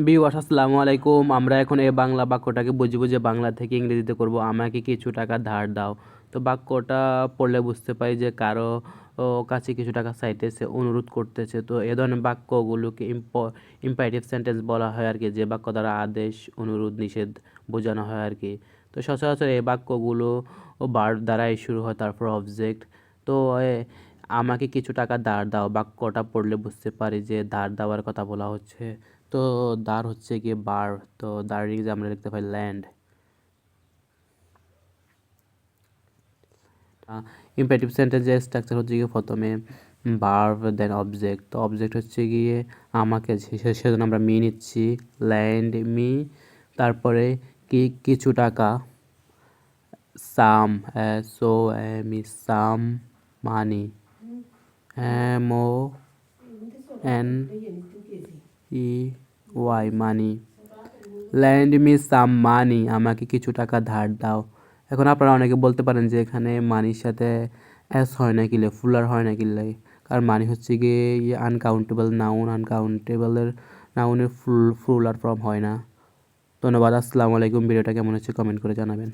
Viewers আসসালামু আলাইকুম। আমরা এখন এই বাংলা বাক্যটাকে বুঝবো যে বাংলা থেকে ইংরেজিতে করব। আমাকে কিছু টাকা ধার দাও। তো বাক্যটা পড়লে বুঝতে পারি যে কারো কাছে কিছু টাকা চাইতেছে, অনুরোধ করতেছে। তো এ ধরনের বাক্যগুলোকে ইম্পারেটিভ সেন্টেন্স বলা হয় আর কি, যে বাক্য দ্বারা আদেশ, অনুরোধ, নিষেধ বোঝানো হয় আর কি। তো সচরাচর এই বাক্যগুলো ভার্ব দ্বারাই শুরু হয়, তারপর অবজেক্ট। তো আমাকে কিছু টাকা ধার দাও বাক্যটা পড়লে বুঝতে পারি যে ধার দেওয়ার কথা বলা হচ্ছে। তো দার হচ্ছে গিয়ে বার, তো দার যে আমরা লিখতে পাই ল্যান্ড। ইম্পারেটিভ সেন্টেন্সের স্ট্রাকচার হচ্ছে গিয়ে প্রথমে ভার্ব দেন অবজেক্ট। তো অবজেক্ট হচ্ছে গিয়ে আমাকে, সেজন্য আমরা মি নিচ্ছি, ল্যান্ড মি। তারপরে কিছু টাকা, সাম, SOME, সাম মানি, MONEY, মানি। ল্যান্ড মি সাম মানি, আমাকে কিছু টাকা ধার দাও। এখন আপনারা অনেকে বলতে পারেন যে এখানে মানির সাথে এস হয় না কিলে, ফুলার হয় না কিলে, কারণ মানি হচ্ছে গিয়ে আনকাউন্টেবল নাউন, আনকাউন্টেবলের নাউনের ফুলার ফর্ম হয় না। ধন্যবাদ। আসসালামু আলাইকুম। ভিডিওটা কেমন হচ্ছে কমেন্ট করে জানাবেন।